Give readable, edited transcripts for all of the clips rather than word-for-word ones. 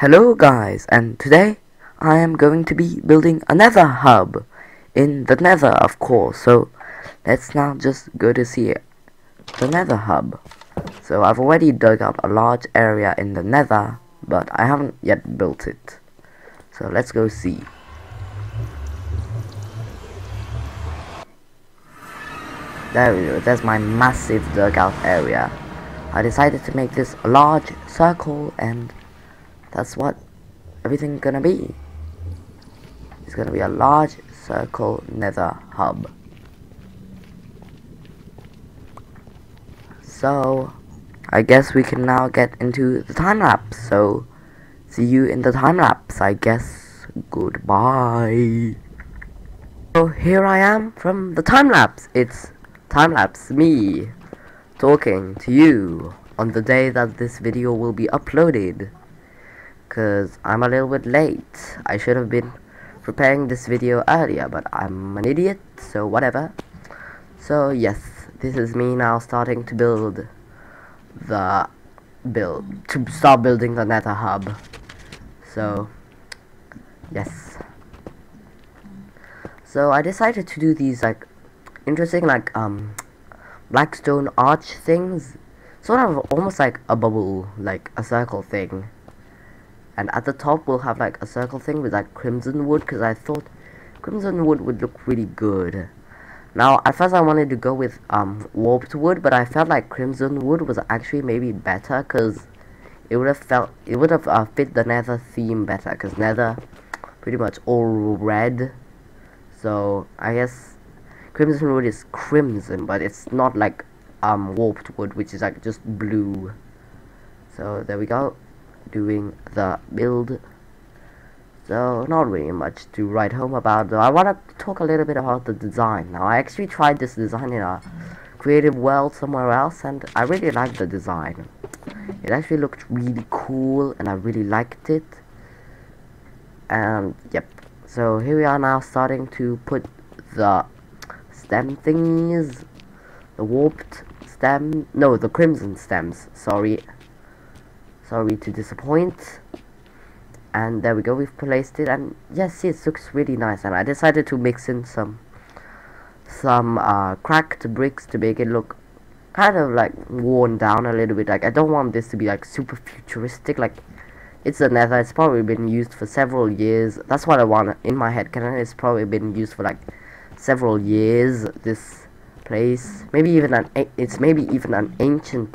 Hello guys, and today I am going to be building another hub in the Nether, of course. So let's now just go to see it. The Nether hub. So I've already dug up a large area in the Nether, but I haven't yet built it. So let's go see. There we go, there's my massive dugout area. I decided to make this a large circle, and that's what everything's gonna be. It's gonna be a large circle Nether hub. So I guess we can now get into the time lapse. So see you in the time lapse, I guess. Goodbye. So here I am from the time lapse. It's time lapse me talking to you on the day that this video will be uploaded, cause I'm a little bit late. I should have been preparing this video earlier, but I'm an idiot, so whatever. So yes, this is me now starting to start building the Nether hub. So yes, so I decided to do these like interesting blackstone arch things, sort of almost like a bubble, like a circle thing. And at the top we'll have like a circle thing with like crimson wood, because I thought crimson wood would look really good. Now at first I wanted to go with warped wood, but I felt like crimson wood was actually maybe better, because it would have fit the Nether theme better, because Nether pretty much all red. So I guess crimson wood is crimson, but it's not like warped wood, which is like just blue. So there we go, doing the build. So not really much to write home about, though. I want to talk a little bit about the design. Now I actually tried this design in a creative world somewhere else, and I really liked the design. It actually looked really cool, and I really liked it. And yep, so here we are now starting to put the stem thingies, the warped stem, no, the crimson stems, sorry to disappoint. And there we go, we've placed it, and yes, see, it looks really nice. And I decided to mix in some cracked bricks to make it look kind of like worn down a little bit. Like, I don't want this to be like super futuristic. Like, it's a Nether, it's probably been used for several years. That's what I want in my head canon. It's probably been used for like several years, this place. Maybe even an ancient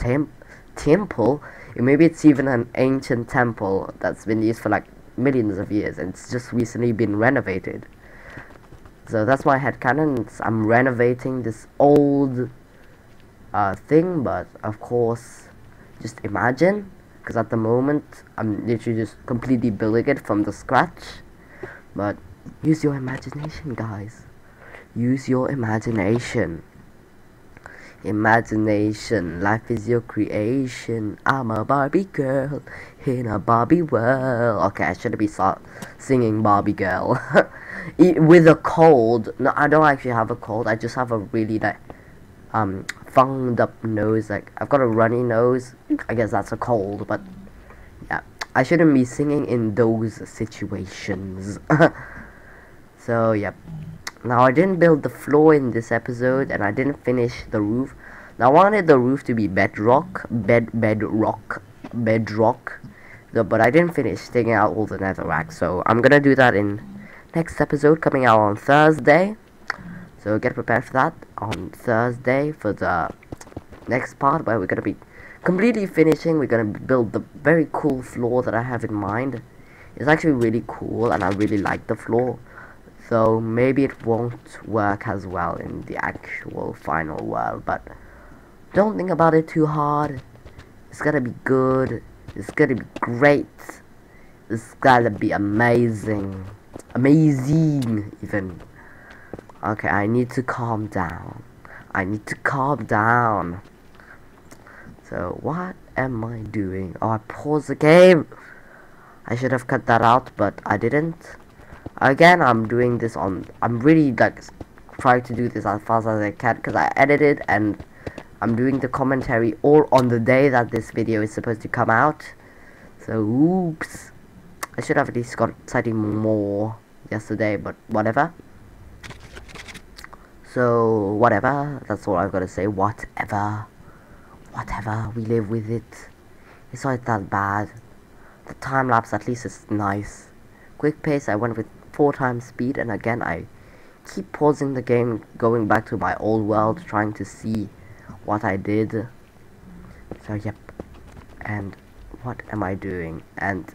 temple. Maybe it's even an ancient temple that's been used for like millions of years, and it's just recently been renovated. So that's my headcanon. I'm renovating this old thing, but of course, just imagine, because at the moment I'm literally just completely building it from the scratch. But use your imagination, guys. Use your imagination. Imagination, life is your creation. I'm a Barbie girl in a Barbie world. Okay, I shouldn't be singing Barbie girl with a cold. No, I don't actually have a cold. I just have a really like funged up nose. Like, I've got a runny nose. I guess that's a cold, but yeah, I shouldn't be singing in those situations. So yep. Now I didn't build the floor in this episode, and I didn't finish the roof. Now I wanted the roof to be bedrock, but I didn't finish taking out all the netherrack. So I'm gonna do that in next episode, coming out on Thursday. So get prepared for that on Thursday for the next part, where we're gonna be completely finishing. We're gonna build the very cool floor that I have in mind. It's actually really cool, and I really like the floor. So maybe it won't work as well in the actual final world, but don't think about it too hard. It's gonna be good. It's gonna be great. It's gonna be amazing. Amazing, even. Okay, I need to calm down. So what am I doing? Oh, I paused the game. I should have cut that out, but I didn't. Again, I'm really like trying to do this as fast as I can, because I edited and I'm doing the commentary all on the day that this video is supposed to come out. So oops. I should have at least got slightly more yesterday, but whatever. So whatever, that's all I've got to say. Whatever, we live with it. It's not that bad. The time lapse at least is nice. Quick pace, I went with 4 times speed, and again I keep pausing the game, going back to my old world, trying to see what I did. So yep. And what am I doing? And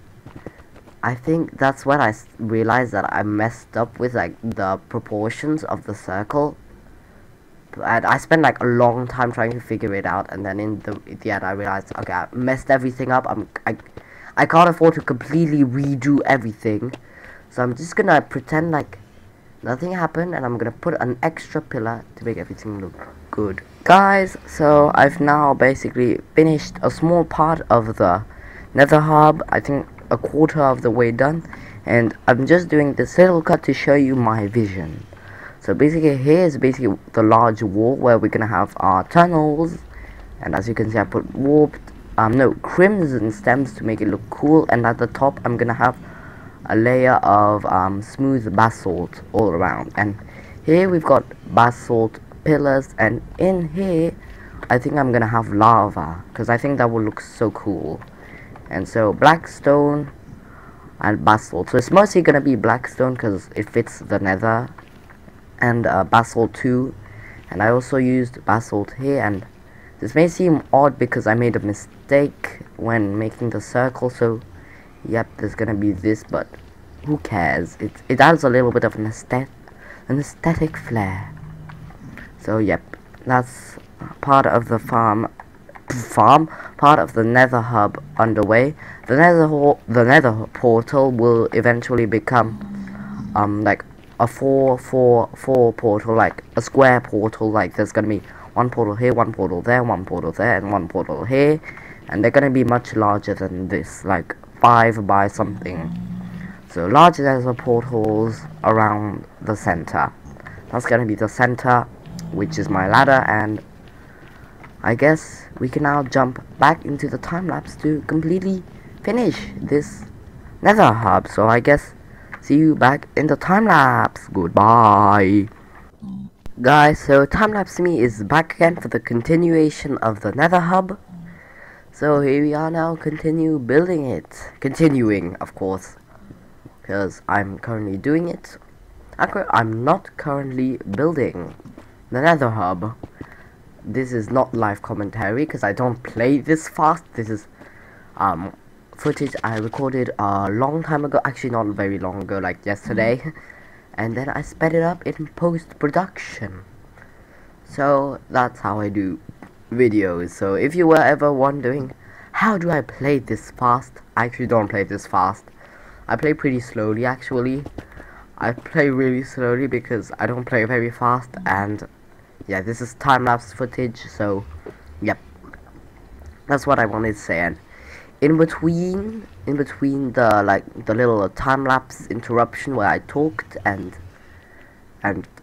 I think that's when I realized that I messed up with like the proportions of the circle. And I spent like a long time trying to figure it out, and then in the end I realized, okay, I messed everything up. I can't afford to completely redo everything, so I'm just gonna pretend like nothing happened, and I'm gonna put an extra pillar to make everything look good. Guys, so I've now basically finished a small part of the Nether hub. I think a quarter of the way done, and I'm just doing this little cut to show you my vision. So basically here is basically the large wall where we're gonna have our tunnels, and as you can see I put crimson stems to make it look cool, and at the top I'm gonna have a layer of smooth basalt all around, and here we've got basalt pillars, and in here I think I'm gonna have lava because I think that will look so cool. And so black stone and basalt, so it's mostly gonna be black stone because it fits the nether, and basalt too, and I also used basalt here. And this may seem odd because I made a mistake when making the circle, so yep, there's gonna be this, but who cares? It adds a little bit of an aesthetic flair. So yep, that's part of the part of the nether hub underway. The nether portal will eventually become like a 4-4-4 portal, like a square portal. Like there's gonna be one portal here, one portal there, one portal there, and one portal here, and they're gonna be much larger than this, like 5 by something. So larger nether portals around the center. That's gonna be the center, which is my ladder, and I guess we can now jump back into the time lapse to completely finish this nether hub. So I guess see you back in the time lapse. Goodbye. Guys, so time lapse me is back again for the continuation of the nether hub. So here we are now, continue building it. Continuing, of course, because I'm currently doing it. I'm not currently building the nether hub. This is not live commentary because I don't play this fast. This is footage I recorded a long time ago, actually not very long ago, like yesterday, and then I sped it up in post-production. So that's how I do videos. So if you were ever wondering how do I play this fast, I actually don't play this fast. I play pretty slowly actually. I play really slowly because I don't play very fast, and yeah, this is time-lapse footage, so yep, that's what I wanted to say. And in between the little time-lapse interruption where I talked and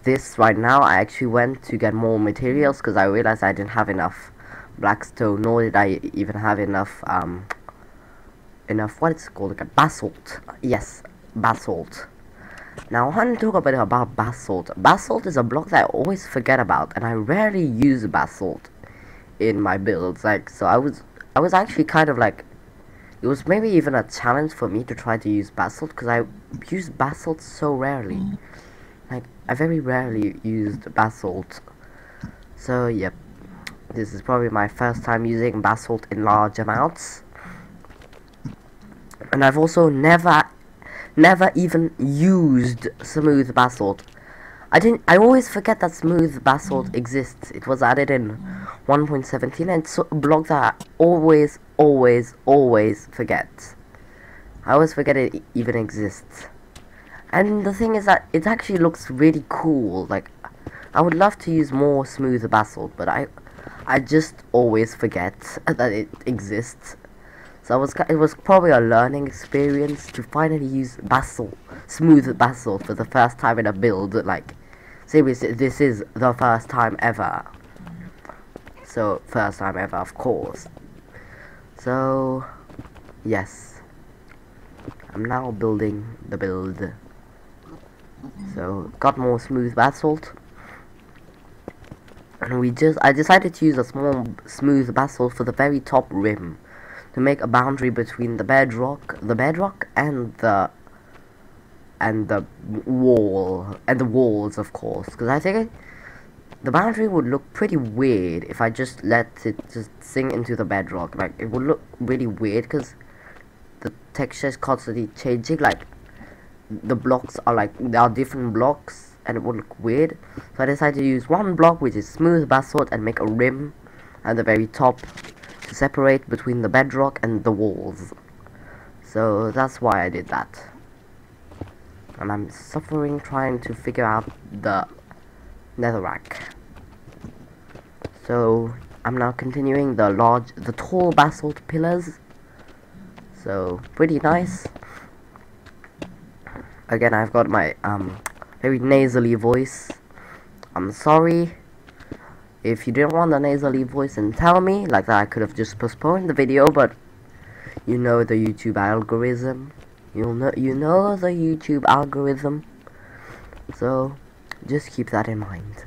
this right now, I actually went to get more materials because I realized I didn't have enough blackstone, nor did I even have enough what it's called, like a basalt. Yes, basalt. Now I want to talk a bit about basalt. Basalt is a block that I always forget about, and I rarely use basalt in my builds. Like, so I was actually kind of like, it was maybe even a challenge for me to try to use basalt because I use basalt so rarely. Like, I very rarely used basalt. So yep, this is probably my first time using basalt in large amounts, and I've also never even used smooth basalt. I always forget that smooth basalt exists. It was added in 1.17, and it's a block that I always forget. I always forget it even exists. And the thing is that it actually looks really cool. Like, I would love to use more smooth basalt, but I just always forget that it exists. So it was probably a learning experience to finally use smooth basalt for the first time in a build. Like, seriously, this is the first time ever. So, first time ever, of course. So, yes. I'm now building the build. So got more smooth basalt, and I decided to use a small smooth basalt for the very top rim to make a boundary between the bedrock and the wall and the walls, of course, because I think the boundary would look pretty weird if I just let it just sink into the bedrock. Like, it would look really weird because the texture is constantly changing. Like, the blocks are like, there are different blocks and it would look weird. So I decided to use one block, which is smooth basalt, and make a rim at the very top to separate between the bedrock and the walls. So that's why I did that. And I'm suffering trying to figure out the netherrack. So I'm now continuing the tall basalt pillars. So pretty nice. Again, I've got my very nasally voice. I'm sorry if you didn't want the nasally voice, and tell me like that. I could have just postponed the video, but you know the YouTube algorithm. You know the YouTube algorithm. So just keep that in mind.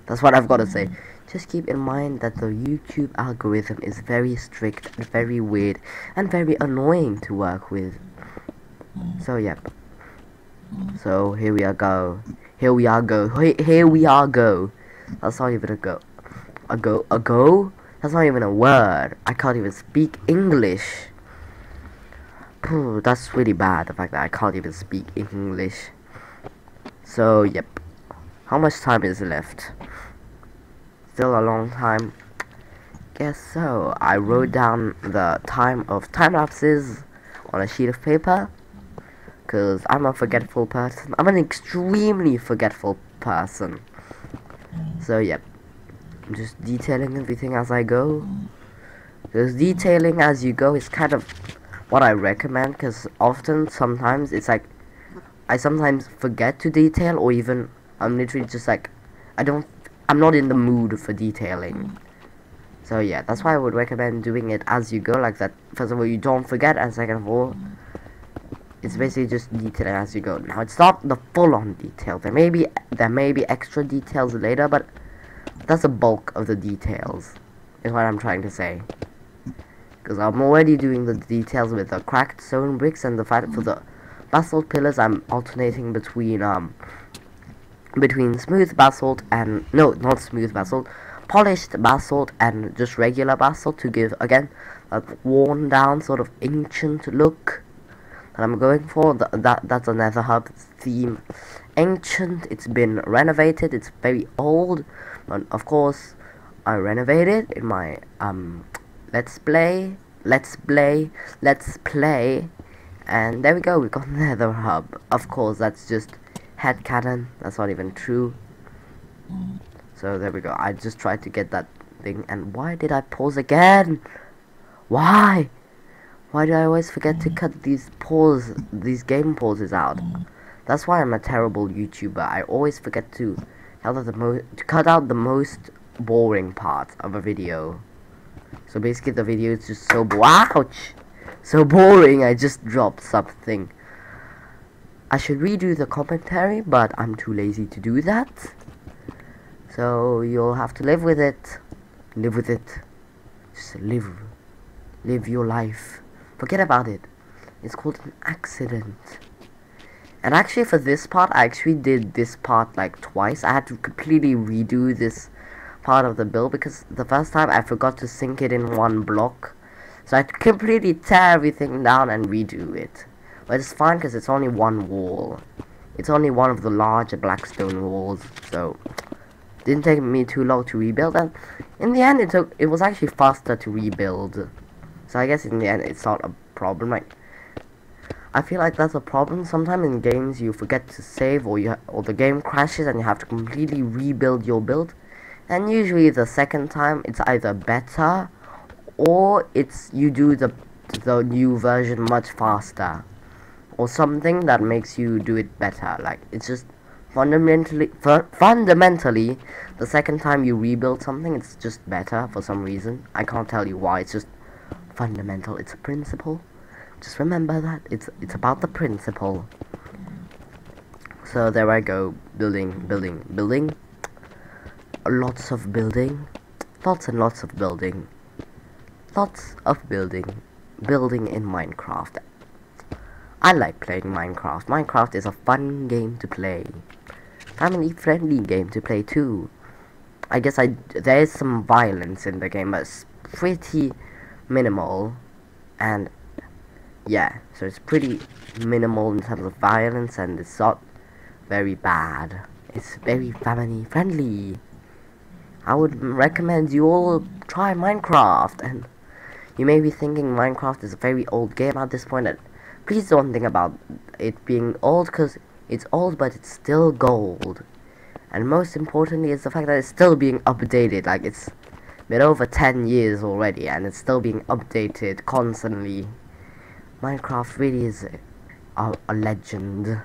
That's what I've got to say. Just keep in mind that the YouTube algorithm is very strict and very weird and very annoying to work with. So yep. So here we are go. That's not even a go. A go? That's not even a word. I can't even speak English. That's really bad, the fact that I can't even speak English. So yep. How much time is left? Still a long time. Guess so. I wrote down the time of time lapses on a sheet of paper, because I'm a forgetful person. I'm an extremely forgetful person. So yep, I'm just detailing everything as I go, because detailing as you go is kind of what I recommend, because sometimes it's like I sometimes forget to detail, or even I'm literally just like I'm not in the mood for detailing. So yeah, that's why I would recommend doing it as you go, like that. First of all, you don't forget, and second of all, it's basically just detailing as you go. Now, it's not the full-on detail. There may be extra details later, but that's the bulk of the details, is what I'm trying to say. Because I'm already doing the details with the cracked stone bricks, and the fact for the basalt pillars, I'm alternating between smooth basalt and not smooth basalt, polished basalt and just regular basalt, to give again a worn down sort of ancient look. And I'm going for that's a Nether hub theme. Ancient, it's been renovated, it's very old, but of course I renovated in my let's play, and there we go, we got Nether hub. Of course, that's just headcanon, that's not even true. So there we go. I just tried to get that thing, and why did I pause again? Why do I always forget to cut these game pauses out? That's why I'm a terrible YouTuber. I always forget to cut out the most boring part of a video. So basically the video is just so so boring. I just dropped something. I should redo the commentary, but I'm too lazy to do that. So you'll have to live with it. Live with it. Just live your life. Forget about it. It's called an accident. And actually for this part, I actually did this part like twice. I had to completely redo this part of the build, because the first time I forgot to sink it in one block. So I had to completely tear everything down and redo it. But it's fine, because it's only one wall. It's only one of the larger blackstone walls. So it didn't take me too long to rebuild. And in the end, it was actually faster to rebuild. So I guess in the end, it's not a problem. Like, I feel like that's a problem. Sometimes in games you forget to save, or the game crashes and you have to completely rebuild your build. And usually the second time it's either better, or you do the new version much faster, or something that makes you do it better. Like, it's just fundamentally the second time you rebuild something, it's just better for some reason. I can't tell you why. It's just fundamental. It's a principle. Just remember that it's about the principle. So there I go, building, lots of building, lots and lots of building, building in Minecraft. I like playing Minecraft. Minecraft is a fun game to play, family friendly game to play too. I guess there is some violence in the game, but it's pretty minimal, and yeah, so it's pretty minimal in terms of violence, and it's not very bad. It's very family friendly. I would recommend you all try Minecraft. And you may be thinking Minecraft is a very old game at this point, and please don't think about it being old, because it's old, but it's still gold. And most importantly is the fact that it's still being updated. Like, it's been over 10 years already, and it's still being updated constantly. Minecraft really is a legend.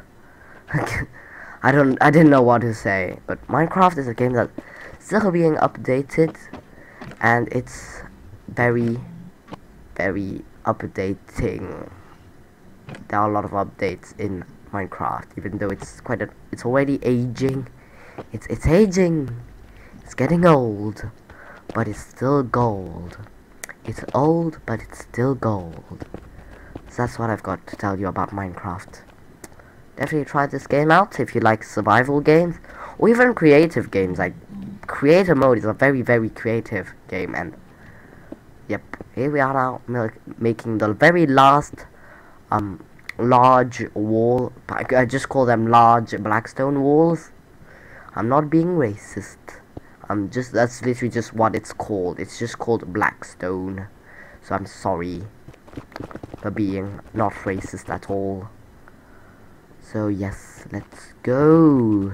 I didn't know what to say, but Minecraft is a game that's still being updated, and it's very, very updating. There are a lot of updates in Minecraft, even though it's already aging. It's aging. It's getting old, but it's still gold. It's old, but it's still gold. So that's what I've got to tell you about Minecraft. Definitely try this game out if you like survival games, or even creative games. Like, creator mode is a very, very creative game, and yep, here we are now making the very last large wall. I just call them large blackstone walls. I'm not being racist. That's literally just what it's called. It's just called blackstone. So I'm sorry for being not racist at all. So yes, let's go.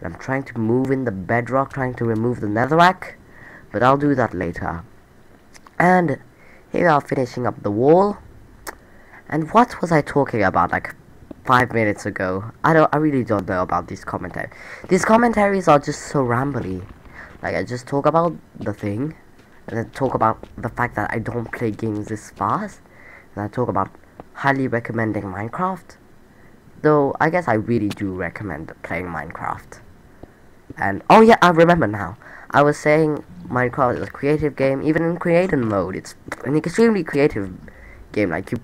I'm trying to move in the bedrock, trying to remove the netherrack, but I'll do that later. And here we are finishing up the wall. And what was I talking about like 5 minutes ago? I really don't know about these commentaries. These commentaries are just so rambly. Like, I just talk about the thing, and then talk about the fact that I don't play games this fast, and I talk about highly recommending Minecraft. Though I guess I really do recommend playing Minecraft. And oh yeah, I remember now. I was saying Minecraft is a creative game. Even in creative mode, it's an extremely creative game. Like, you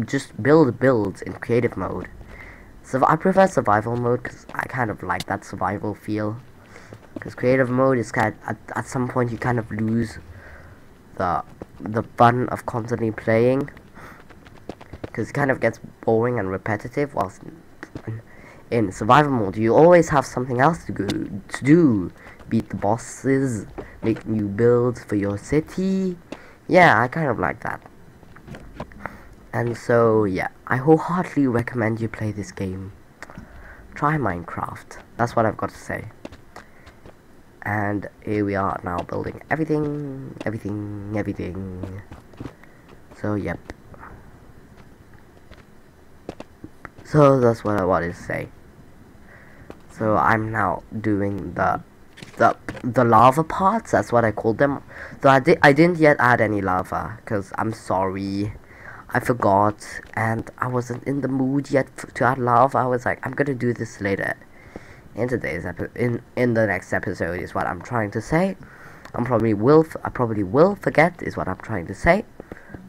just build builds in creative mode. So I prefer survival mode because I kind of like that survival feel. Because creative mode is at some point you kind of lose the fun of constantly playing, because it kind of gets boring and repetitive. Whilst in survival mode, you always have something else to do. Beat the bosses, make new builds for your city. Yeah, I kind of like that. And so, yeah, I wholeheartedly recommend you play this game. Try Minecraft. That's what I've got to say. And here we are now building everything. So, yep. So that's what I wanted to say. So I'm now doing the lava parts. That's what I called them. So I didn't yet add any lava, because I'm sorry, I forgot, and I wasn't in the mood yet to add lava. I was like, I'm gonna do this later in today's in the next episode is what I'm trying to say. I probably will forget is what I'm trying to say,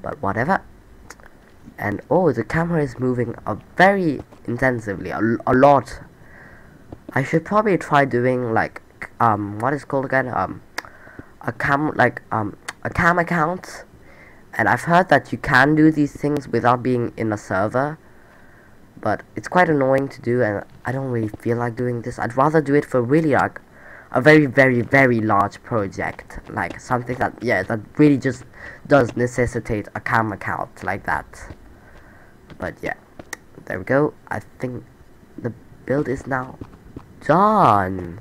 but whatever. And oh, the camera is moving very intensively, a lot. I should probably try doing like what is it called again, a cam account. And I've heard that you can do these things without being in a server, but it's quite annoying to do, and I don't really feel like doing this. I'd rather do it for really like a very, very, very large project, like something that, yeah, that really just does necessitate a cam account like that. But yeah, there we go. I think the build is now done.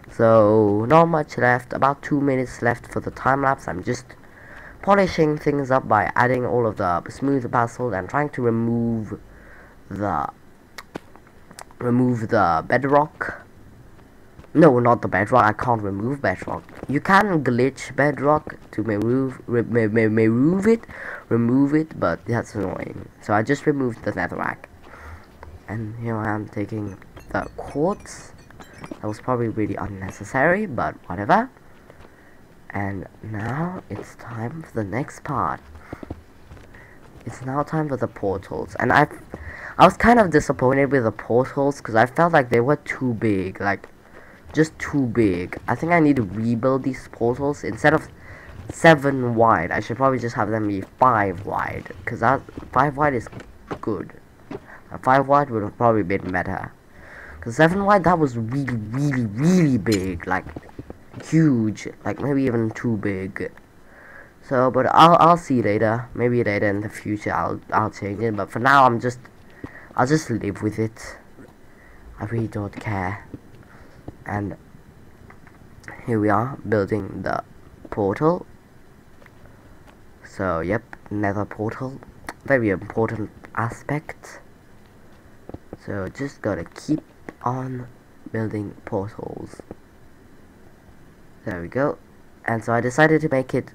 So not much left, about 2 minutes left for the time lapse. I'm just polishing things up by adding all of the smooth basalt and trying to remove the bedrock. No, not the bedrock. I can't remove bedrock. You can glitch bedrock to remove it remove it, but that's annoying. So I just removed the netherrack. And here I am taking the quartz. That was probably really unnecessary, but whatever. And now it's time for the next part. It's now time for the portals. And I was kind of disappointed with the portals because I felt like they were too big, like just too big. I think I need to rebuild these portals. Instead of 7 wide, I should probably just have them be 5 wide, because that 5 wide is good. 5 wide would have probably been better, because 7 wide, that was really big, like huge, like maybe even too big. So, but I'll see later. Maybe later in the future I'll change it. But for now, I'll just live with it. I really don't care. And here we are building the portal. So yep, nether portal, very important aspect. So just gotta keep on building portals. There we go. And so I decided to make it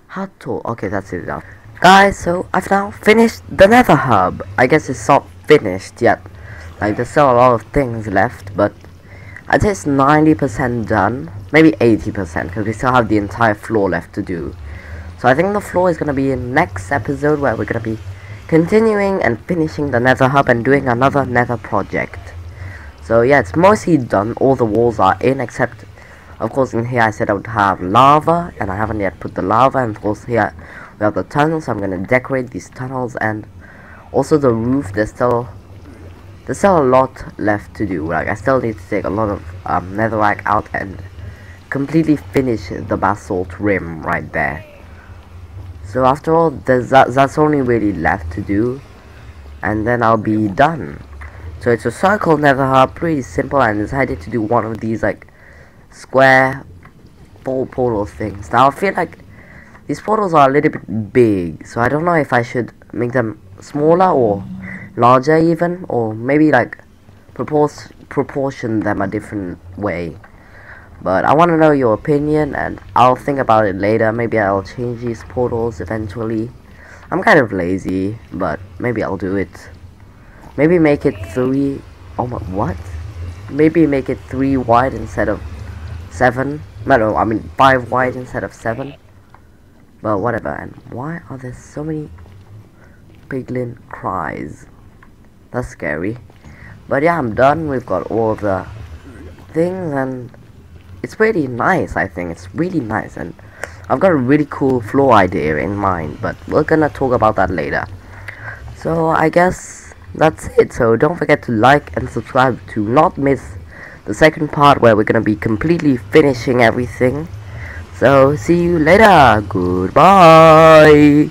how tall. Okay, that's it now. Guys, so I've now finished the nether hub. I guess it's not finished yet. Like, there's still a lot of things left, but I'd say it's 90% done. Maybe 80%, because we still have the entire floor left to do. So I think the floor is gonna be in next episode, where we're gonna be continuing and finishing the nether hub and doing another nether project. So yeah, it's mostly done. All the walls are in, except of course in here I said I would have lava, and I haven't yet put the lava. And of course here we have the tunnels, so I'm gonna decorate these tunnels, and also the roof. There's still a lot left to do. Like, I still need to take a lot of netherrack out and completely finish the basalt rim right there. So after all, that's only really left to do, and then I'll be done. So it's a circle nether hub, pretty simple, and I decided to do one of these like square full portal things. Now I feel like these portals are a little bit big, so I don't know if I should make them smaller or larger even, or maybe like proportion them a different way. But I want to know your opinion, and I'll think about it later. Maybe I'll change these portals eventually. I'm kind of lazy, but maybe I'll do it. Maybe make it 3. Oh my, what? Maybe make it 3 wide instead of 7. No, I mean 5 wide instead of 7. But whatever. And why are there so many piglin cries? That's scary. But yeah, I'm done. We've got all of the things, and it's really nice. I think it's really nice, and I've got a really cool floor idea in mind, but we're gonna talk about that later. So I guess that's it. So don't forget to like and subscribe to not miss the second part, where we're gonna be completely finishing everything. So see you later. Goodbye.